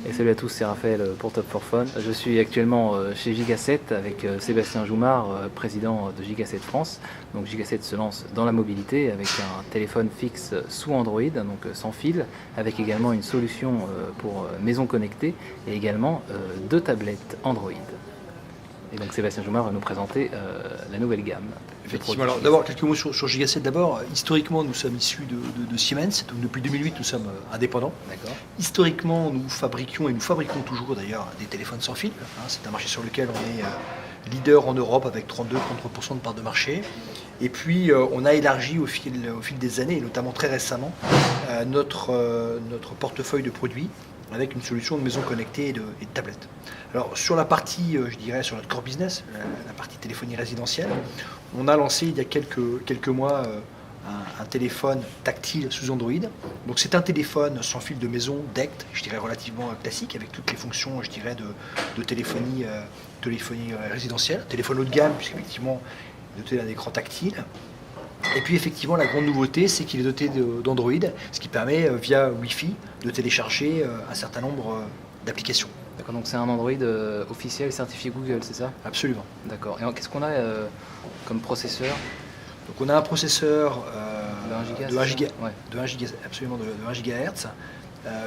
Et salut à tous, c'est Raphaël pour Top 4 Fun. Je suis actuellement chez Giga7 avec Sébastien Joumard, président de Giga7 France. Donc Giga7 se lance dans la mobilité avec un téléphone fixe sous Android, donc sans fil, avec également une solution pour maison connectée et également 2 tablettes Android. Et donc Sébastien Joumard va nous présenter la nouvelle gamme. Effectivement. Alors d'abord quelques mots sur Giga7. D'abord, historiquement, nous sommes issus de Siemens. Donc, depuis 2008, nous sommes indépendants. D'accord. Historiquement, nous fabriquions et nous fabriquons toujours d'ailleurs des téléphones sans fil. C'est un marché sur lequel on est leader en Europe avec 32-33% de part de marché. Et puis, on a élargi au fil des années, et notamment très récemment, notre portefeuille de produits avec une solution de maison connectée et de tablettes. Alors sur la partie, je dirais, sur notre core business, la partie téléphonie résidentielle, on a lancé il y a quelques mois un téléphone tactile sous Android. Donc c'est un téléphone sans fil de maison, DECT, je dirais relativement classique, avec toutes les fonctions, je dirais, de téléphonie résidentielle. Téléphone haut de gamme, puisqu'effectivement, il est doté d'un écran tactile. Et puis effectivement, la grande nouveauté, c'est qu'il est doté d'Android, ce qui permet, via Wi-Fi, de télécharger un certain nombre d'applications. D'accord, donc c'est un Android officiel certifié Google, c'est ça? Absolument. D'accord. Et qu'est-ce qu'on a comme processeur? Donc on a un processeur de 1 giga, de 1 giga, absolument de 1 GHz,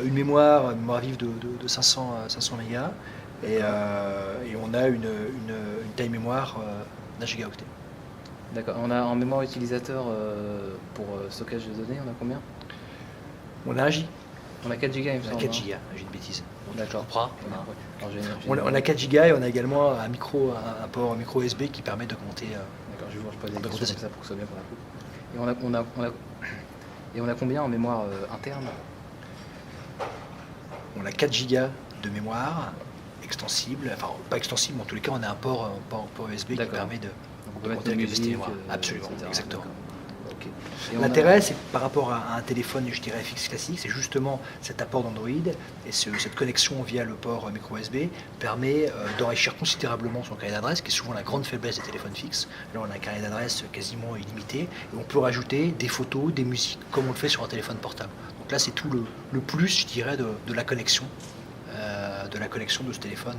une mémoire vive de 500 mégas, et on a une taille mémoire d'1 gigaoctet. D'accord. On a en mémoire utilisateur pour stockage de données, on a combien? On a 1 Go. On a 4 Go, il me semble. On a 4 Go, j'ai une bêtise. D'accord. On a 4 Go et on a également un port micro USB qui permet d'augmenter. D'accord, je vous pose des questions comme ça pour que ce soit bien pour la coupe. Et on a combien en mémoire interne? On a 4 Go de mémoire extensible, enfin pas extensible, mais en tous les cas on a un port USB qui permet de monter la capacité mémoire. Absolument, exactement. Okay. L'intérêt, c'est que par rapport à un téléphone, je dirais, fixe classique, c'est justement cet apport d'Android et cette connexion via le port micro USB permet d'enrichir considérablement son carnet d'adresse, qui est souvent la grande faiblesse des téléphones fixes. Là, on a un carnet d'adresse quasiment illimité et on peut rajouter des photos, des musiques, comme on le fait sur un téléphone portable. Donc là, c'est tout le plus, je dirais, de la connexion de ce téléphone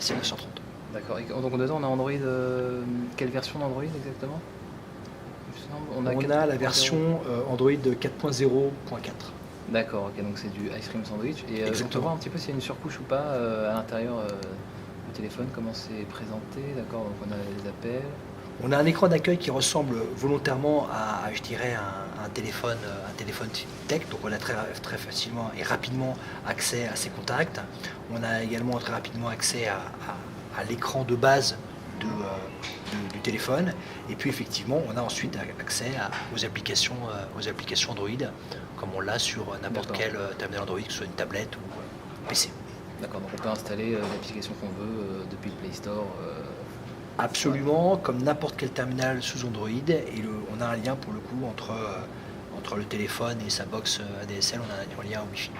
SL930. D'accord. Donc dedans, on a Android. Quelle version d'Android exactement? On a la version Android 4.0.4. D'accord, ok, donc c'est du Ice Cream Sandwich. Et on peut voir un petit peu s'il y a une surcouche ou pas à l'intérieur du téléphone, comment c'est présenté, d'accord, donc on a les appels. On a un écran d'accueil qui ressemble volontairement à je dirais, un téléphone tech, donc on a très facilement et rapidement accès à ses contacts. On a également très rapidement accès à l'écran de base du téléphone, et puis effectivement on a ensuite accès aux applications Android comme on l'a sur n'importe quel terminal Android, que ce soit une tablette ou PC. D'accord, donc on peut installer l'application qu'on veut depuis le Play Store. Absolument, comme n'importe quel terminal sous Android, et on a un lien pour le coup entre le téléphone et sa box ADSL, on a un lien Wi-Fi.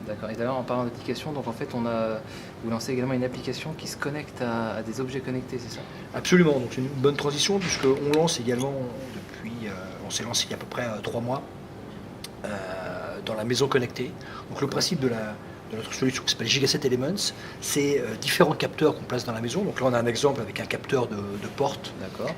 D'accord. Et d'ailleurs, en parlant d'application, donc en fait, vous lancez également une application qui se connecte à des objets connectés, c'est ça? Absolument. Donc c'est une bonne transition puisqu'on lance également on s'est lancé il y a à peu près 3 mois dans la maison connectée. Donc le principe de notre solution qui s'appelle Giga7 Elements, c'est différents capteurs qu'on place dans la maison. Donc là, on a un exemple avec un capteur de porte. D'accord.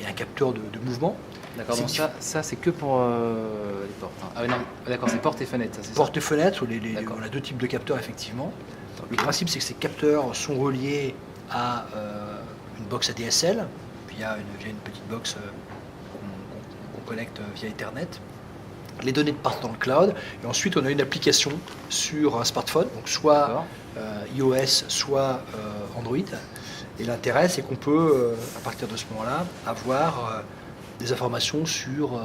Et un capteur de mouvement. D'accord, donc ça c'est que pour les portes. Hein. Ah oui, non, d'accord, c'est porte et fenêtre, ça c'est ça. Porte et fenêtre, on a 2 types de capteurs effectivement. Okay. Le principe c'est que ces capteurs sont reliés à une box ADSL via une petite box qu'on connecte via Ethernet. Les données partent dans le cloud et ensuite on a une application sur un smartphone, donc soit iOS, soit Android. Et l'intérêt c'est qu'on peut, à partir de ce moment-là, avoir des informations sur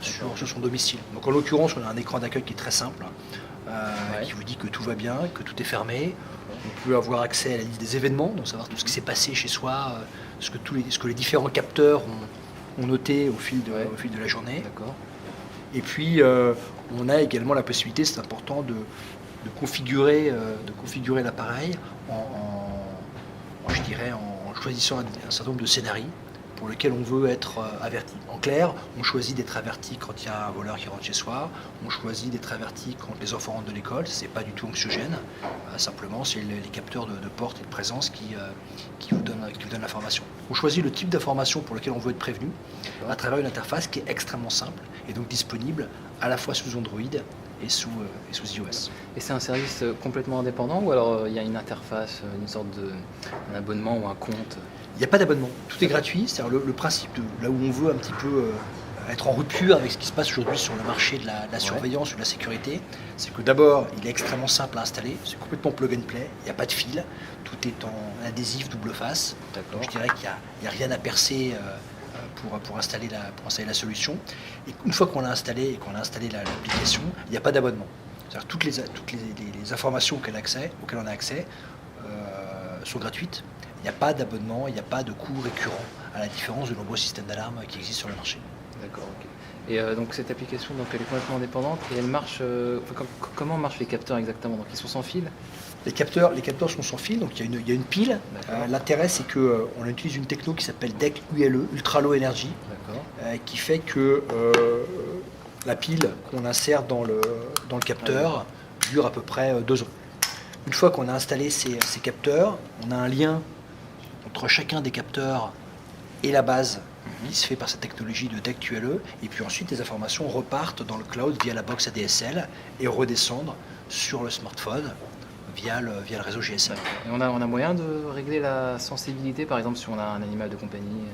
son domicile. Donc en l'occurrence, on a un écran d'accueil qui est très simple, qui vous dit que tout va bien, que tout est fermé. On peut avoir accès à la liste des événements, donc savoir tout ce qui s'est passé chez soi, ce que les différents capteurs ont noté au fil de la journée. Et puis on a également la possibilité, c'est important, de configurer l'appareil en choisissant un certain nombre de scénarios pour lequel on veut être averti. En clair, on choisit d'être averti quand il y a un voleur qui rentre chez soi, on choisit d'être averti quand les enfants rentrent de l'école, c'est pas du tout anxiogène, simplement c'est les capteurs de porte et de présence qui vous donnent l'information. On choisit le type d'information pour lequel on veut être prévenu à travers une interface qui est extrêmement simple et donc disponible à la fois sous Android et sous iOS. Et c'est un service complètement indépendant ou alors il y a une interface, une sorte un abonnement ou un compte? Il n'y a pas d'abonnement, tout est gratuit, c'est-à-dire le principe de là où on veut un petit peu être en rupture avec ce qui se passe aujourd'hui sur le marché de la surveillance ou de la sécurité, c'est que d'abord il est extrêmement simple à installer, c'est complètement plug and play, il n'y a pas de fil, tout est en adhésif double face, donc je dirais qu'il n'y a rien à percer pour installer la solution. Et une fois qu'on l'a installé et qu'on a installé l'application, il n'y a pas d'abonnement. C'est-à-dire toutes les informations auxquelles on a accès sont gratuites. Il n'y a pas d'abonnement, il n'y a pas de coût récurrent, à la différence de nombreux systèmes d'alarme qui existent sur le marché. D'accord, ok. Et donc cette application, donc, elle est complètement indépendante et elle marche. Comment marchent les capteurs exactement? Donc ils sont sans fil? Les capteurs sont sans fil, donc il y a une pile. L'intérêt, c'est qu'on utilise une techno qui s'appelle DEC ULE, Ultra Low Energy, qui fait que la pile qu'on insère dans le capteur dure à peu près 2 ans. Une fois qu'on a installé ces capteurs, on a un lien entre chacun des capteurs et la base qui se fait par cette technologie de DEC ULE, et puis ensuite les informations repartent dans le cloud via la box ADSL et redescendent sur le smartphone via le réseau GSM. Et on a moyen de régler la sensibilité, par exemple, si on a un animal de compagnie?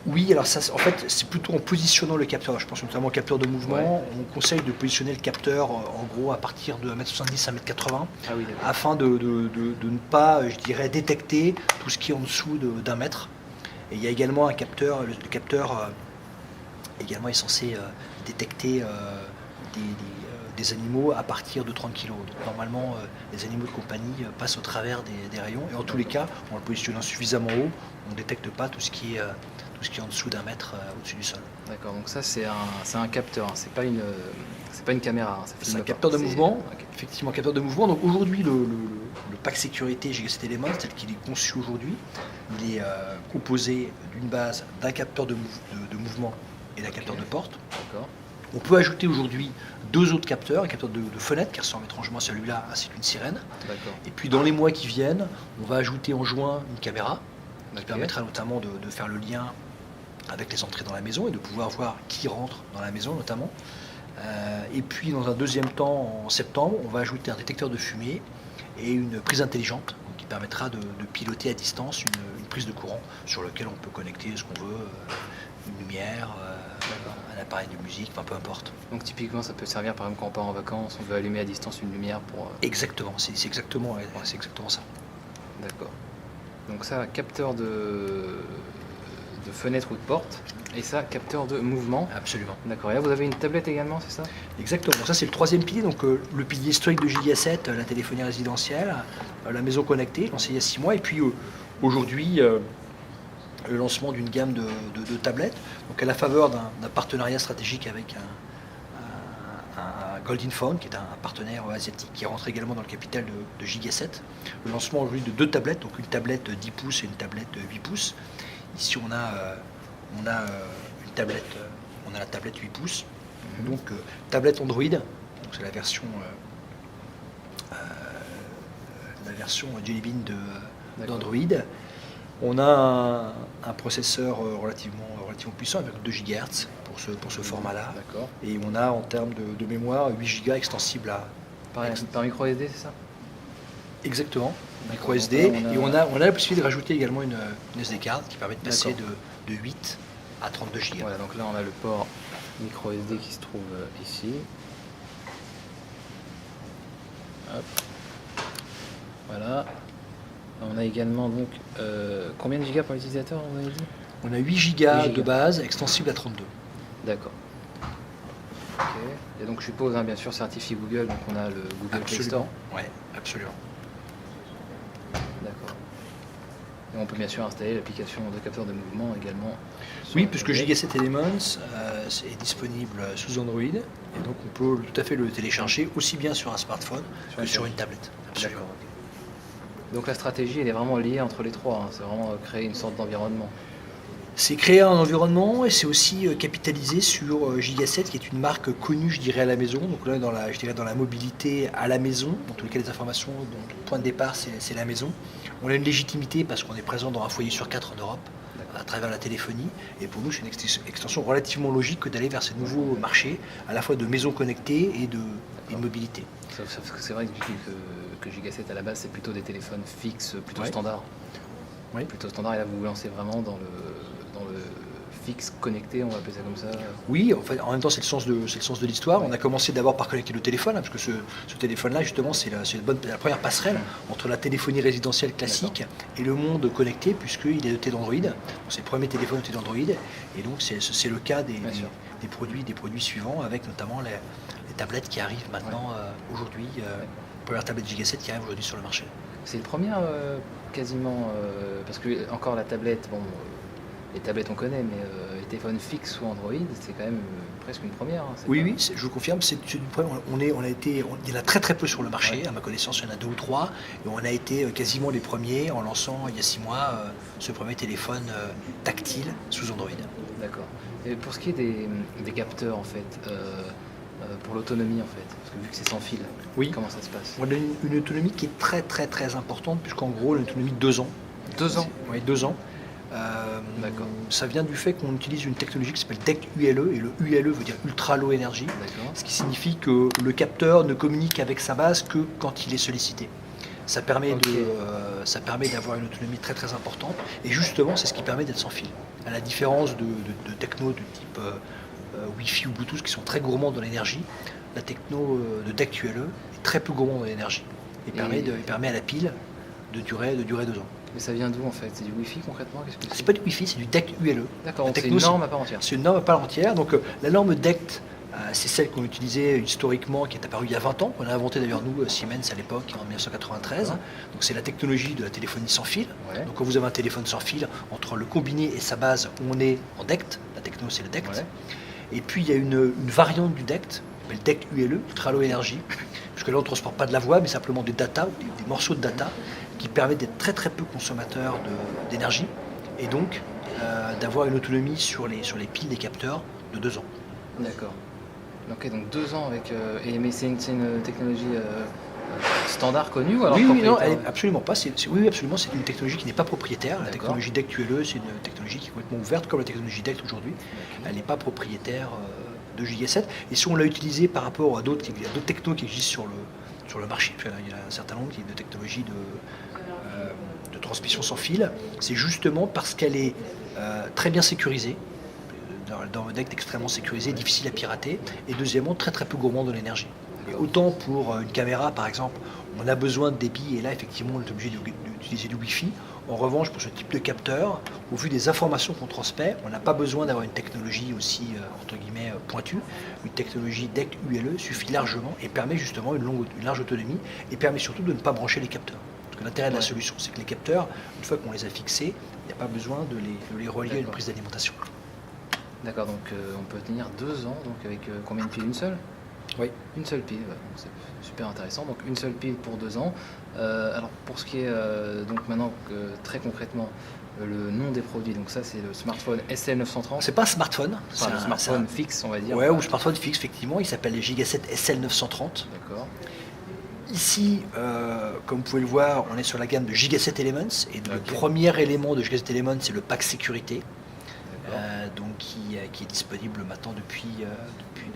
Oui, alors ça, en fait, c'est plutôt en positionnant le capteur. Je pense notamment au capteur de mouvement. On conseille de positionner le capteur, en gros, à partir de 1m70 à 1m80, afin de ne pas, je dirais, détecter tout ce qui est en dessous d'1 mètre. Et il y a également un capteur, le capteur également est censé détecter des animaux à partir de 30 kg. Donc, normalement, les animaux de compagnie passent au travers des rayons. Et en tous les cas, en le positionnant suffisamment haut, on ne détecte pas tout ce qui est en dessous d'1 mètre au-dessus du sol. D'accord, donc ça c'est un capteur, hein. C'est pas une caméra. Hein. C'est un capteur de mouvement, effectivement, capteur de mouvement. Donc aujourd'hui, le pack sécurité Gigaset Elements, tel qu'il est conçu aujourd'hui, il est composé d'une base d'un capteur de mouvement et d'un capteur de porte. D'accord. On peut ajouter aujourd'hui 2 autres capteurs, un capteur de fenêtre qui ressemble étrangement à celui-là, ainsi qu'une sirène. D'accord. Et puis dans les mois qui viennent, on va ajouter en juin une caméra qui permettra notamment de faire le lien avec les entrées dans la maison et de pouvoir voir qui rentre dans la maison notamment. Et puis dans un deuxième temps, en septembre, on va ajouter un détecteur de fumée et une prise intelligente qui permettra de piloter à distance une prise de courant sur laquelle on peut connecter ce qu'on veut, une lumière, un appareil de musique, enfin peu importe. Donc typiquement ça peut servir par exemple quand on part en vacances, on veut allumer à distance une lumière pour... Exactement, c'est exactement ça. D'accord. Donc ça, capteur de fenêtre ou de porte, et ça, capteur de mouvement. Absolument. D'accord. Et là, vous avez une tablette également, c'est ça? Exactement. Ça, c'est le 3e pilier. Donc, le pilier historique de Gigaset, la téléphonie résidentielle, la maison connectée, lancée il y a 6 mois. Et puis, aujourd'hui, le lancement d'une gamme de tablettes. Donc, à la faveur d'un partenariat stratégique avec un Golden Phone, qui est un partenaire asiatique, qui rentre également dans le capital de Gigaset. Le lancement aujourd'hui de 2 tablettes, donc une tablette 10 pouces et une tablette 8 pouces. Ici, on a une tablette, on a la tablette 8 pouces, donc tablette Android, donc c'est la version Jelly Bean d'Android. On a un processeur relativement puissant avec 2 GHz pour ce format-là. D'accord. Et on a en termes de mémoire 8 Go extensible à... Par micro SD, c'est ça? Exactement, micro SD. Et on a la possibilité de rajouter également une SD card qui permet de passer de 8 à 32 Go. Voilà, donc là on a le port micro SD qui se trouve ici. Hop. Voilà. On a également donc combien de gigas pour l'utilisateur, on avait dit? On a 8 Go de base, extensible à 32. D'accord. Ok. Et donc je suppose, hein, bien sûr, certifié Google, donc on a le Google Play Store. Oui, absolument. D'accord. Et on peut bien sûr installer l'application de capteur de mouvement également. Oui, puisque Gigaset Elements est disponible sous Android, et donc on peut tout à fait le télécharger aussi bien sur un smartphone que sur une tablette. Absolument. D'accord. Donc la stratégie, elle est vraiment liée entre les trois, hein. C'est vraiment créer une sorte d'environnement. C'est créer un environnement et c'est aussi capitaliser sur Giga7 qui est une marque connue, je dirais, à la maison. Donc là, je dirais dans la mobilité à la maison, dans tous les cas les informations, dont le point de départ c'est la maison. On a une légitimité parce qu'on est présent dans un foyer sur 4 en Europe à travers la téléphonie. Et pour nous, c'est une extension relativement logique que d'aller vers ces nouveaux marchés, à la fois de maisons connectées et de mobilité. Sauf que c'est vrai que Giga7 à la base c'est plutôt des téléphones fixes, plutôt standards. Oui. Plutôt standard, et là vous vous lancez vraiment dans le fixe connecté, on va appeler ça comme ça. Oui, en fait, en même temps c'est le sens de l'histoire. On a commencé d'abord par connecter le téléphone, parce que ce téléphone-là justement c'est la première passerelle entre la téléphonie résidentielle classique et le monde connecté, puisqu'il est doté d'Android. C'est le premier téléphone doté d'Android, et donc c'est le cas des produits suivants, avec notamment les tablettes qui arrivent maintenant aujourd'hui, première tablette Giga7 qui arrive aujourd'hui sur le marché. C'est le premier quasiment, parce que encore la tablette, bon, les tablettes on connaît, mais les téléphones fixes ou Android, c'est quand même presque une première. Hein, oui, je vous confirme, il y en a très très peu sur le marché, à ma connaissance il y en a 2 ou 3, et on a été quasiment les premiers en lançant il y a 6 mois ce premier téléphone tactile sous Android. D'accord. Et pour ce qui est des capteurs en fait, pour l'autonomie en fait, parce que vu que c'est sans fil, comment ça se passe? On a une autonomie qui est très très très importante, puisqu'en gros une autonomie de 2 ans. 2 ans? Oui, 2 ans. D'accord. Ça vient du fait qu'on utilise une technologie qui s'appelle DECT ULE, et le ULE veut dire Ultra Low Energy, ce qui signifie que le capteur ne communique avec sa base que quand il est sollicité. Ça permet d'avoir une autonomie très très importante, et justement c'est ce qui permet d'être sans fil. À la différence de techno de type Wi-Fi ou Bluetooth qui sont très gourmands dans l'énergie, la techno de DECT ULE est très peu gourmand dans l'énergie et permet à la pile de durer 2 ans. Mais ça vient d'où en fait? C'est du Wi-Fi concrètement? C'est pas du Wi-Fi, c'est du DECT ULE. D'accord, donc c'est une norme à part entière. C'est une norme à part entière. Donc la norme DECT, c'est celle qu'on utilisait historiquement, qui est apparue il y a 20 ans. On a inventé d'ailleurs nous, Siemens à l'époque, en 1993. Donc c'est la technologie de la téléphonie sans fil. Donc quand vous avez un téléphone sans fil, entre le combiné et sa base, on est en DECT. La techno c'est le DECT. Et puis il y a une variante du DECT, qui s'appelle DECT ULE, Ultra Low Energy, parce que là on ne transporte pas de la voix, mais simplement des data, des morceaux de data, qui permet d'être très très peu consommateur d'énergie, et donc d'avoir une autonomie sur les piles des capteurs de 2 ans. D'accord. Ok, donc 2 ans avec... mais c'est une technologie standard connue ou alors Oui, non, absolument pas. Oui, absolument, c'est une technologie qui n'est pas propriétaire. La technologie DECT ULE, c'est une technologie qui est complètement ouverte, comme la technologie DECT aujourd'hui. Elle n'est pas propriétaire de Giga7. Et si on l'a utilisée par rapport à d'autres technos qui existent sur le marché, il y a un certain nombre de technologies de transmission sans fil, c'est justement parce qu'elle est très bien sécurisée, dans le DECT extrêmement sécurisé, difficile à pirater, et deuxièmement très très peu gourmand de l'énergie. Et autant pour une caméra par exemple, on a besoin de débit, et là effectivement on est obligé d'utiliser du Wi-Fi. En revanche, pour ce type de capteur, au vu des informations qu'on transmet, on n'a pas besoin d'avoir une technologie aussi entre guillemets pointue. Une technologie DECT ULE suffit largement et permet justement une large autonomie, et permet surtout de ne pas brancher les capteurs. Parce que l'intérêt de la solution, c'est que les capteurs, une fois qu'on les a fixés, il n'y a pas besoin de les relier à une prise d'alimentation. D'accord, donc on peut tenir 2 ans, donc avec combien de piles? Une seule? Oui. Une seule pile, donc c'est super intéressant. Donc une seule pile pour 2 ans. Alors pour ce qui est, donc maintenant très concrètement, le nom des produits, donc ça c'est le smartphone SL930. C'est pas un smartphone, c'est un smartphone fixe, on va dire. Ouais, ou smartphone fixe, effectivement, il s'appelle le Giga7 SL930. D'accord. Ici, comme vous pouvez le voir, on est sur la gamme de Giga7 Elements, et le premier élément de Giga7 Elements, c'est le pack sécurité, donc qui est disponible maintenant depuis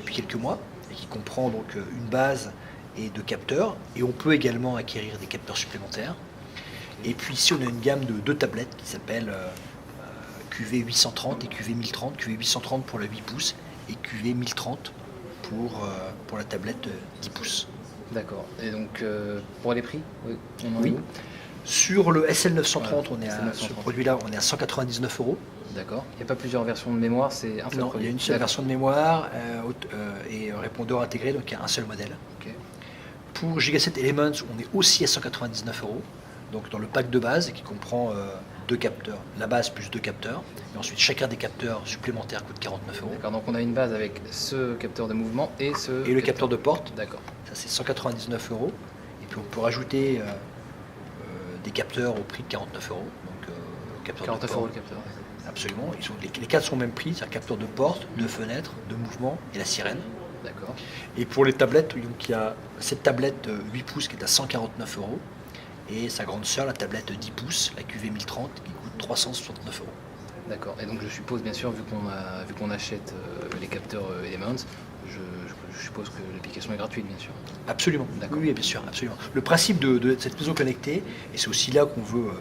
quelques mois, et qui comprend donc une base et 2 capteurs, et on peut également acquérir des capteurs supplémentaires. Et puis ici on a une gamme de 2 tablettes qui s'appellent QV830 et QV1030, QV830 pour la 8 pouces et QV1030 pour la tablette 10 pouces. D'accord. Et donc pour les prix, oui. Sur le SL930, ce produit-là, on est à 199 €. D'accord. Il n'y a pas plusieurs versions de mémoire, c'est un seul produit. Il y a une seule version de mémoire et répondeur intégré, donc il y a un seul modèle. Pour Giga7 Elements, on est aussi à 199 €, donc dans le pack de base qui comprend 2 capteurs, la base plus 2 capteurs, et ensuite chacun des capteurs supplémentaires coûte 49 €. D'accord, donc on a une base avec ce capteur de mouvement et le capteur de porte. D'accord. Ça c'est 199 €, et puis on peut rajouter des capteurs au prix de 49 €. Donc, 49 € le capteur. Absolument. Les quatre sont au même prix, c'est un capteur de porte, de fenêtre, de mouvement et la sirène. D'accord. Et pour les tablettes, donc, il y a cette tablette 8 pouces qui est à 149 euros et sa grande sœur, la tablette 10 pouces, la QV 1030, qui coûte 369 euros. D'accord. Et donc je suppose bien sûr, vu qu'on achète les capteurs Elements, je suppose que l'application est gratuite bien sûr. Absolument. D'accord. Oui, bien sûr, absolument. Le principe de cette maison connectée, et c'est aussi là qu'on veut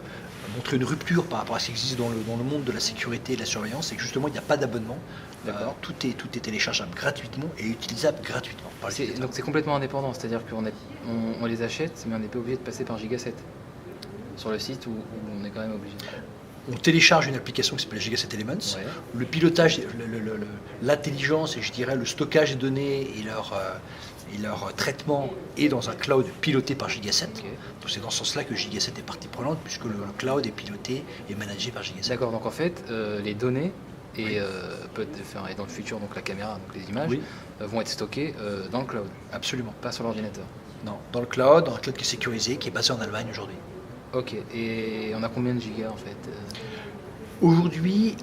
montrer une rupture par rapport à ce qui existe dans le monde de la sécurité et de la surveillance, c'est que justement il n'y a pas d'abonnement. D'accord. Tout est téléchargeable gratuitement et utilisable gratuitement par l'utilisateur. Donc c'est complètement indépendant, c'est-à-dire qu'on les achète, mais on n'est pas obligé de passer par Giga7 sur le site où on est quand même obligé. On télécharge une application qui s'appelle Giga7 Elements. Ouais. Le pilotage, l'intelligence et je dirais le stockage des données et leur traitement est dans un cloud piloté par Giga7. Ok. Donc c'est dans ce sens-là que Giga7 est partie prenante puisque le cloud est piloté et managé par Giga7. D'accord, donc en fait, les données et, et dans le futur, donc la caméra, donc les images, Oui. vont être stockées dans le cloud, Absolument. pas sur l'ordinateur. Non, dans un cloud qui est sécurisé, qui est basé en Allemagne aujourd'hui. Ok, et on a combien de gigas en fait Aujourd'hui,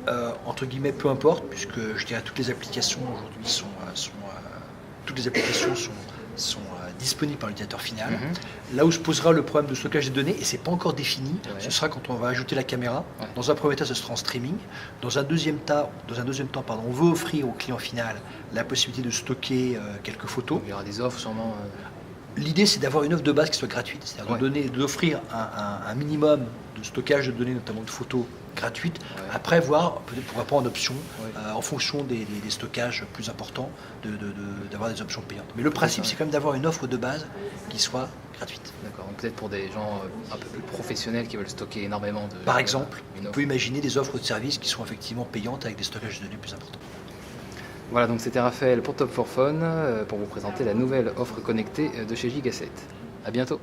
entre guillemets, peu importe, puisque je dirais toutes les applications aujourd'hui sont disponibles par l'utilisateur final. Là où se posera le problème de stockage des données, et c'est pas encore défini, Ouais. ce sera quand on va ajouter la caméra. Ouais. Dans un premier temps, ce sera en streaming. Dans un deuxième temps, on veut offrir au client final la possibilité de stocker quelques photos. Donc, il y aura des offres sûrement. L'idée, c'est d'avoir une offre de base qui soit gratuite, c'est-à-dire Ouais. d'offrir un minimum de stockage de données, notamment de photos gratuites. Ouais. Après, voir, peut-être pourquoi pas en option, Ouais. en fonction des stockages plus importants, d'avoir des options payantes. Mais le principe, ça. c'est quand même d'avoir une offre de base qui soit gratuite. D'accord, donc peut-être pour des gens un peu plus professionnels qui veulent stocker énormément de. Par exemple, une on offre. peut imaginer des offres de services qui sont effectivement payantes avec des stockages de données plus importants. Voilà, donc c'était Raphaël pour Top 4 Phone pour vous présenter la nouvelle offre connectée de chez Giga7. À bientôt.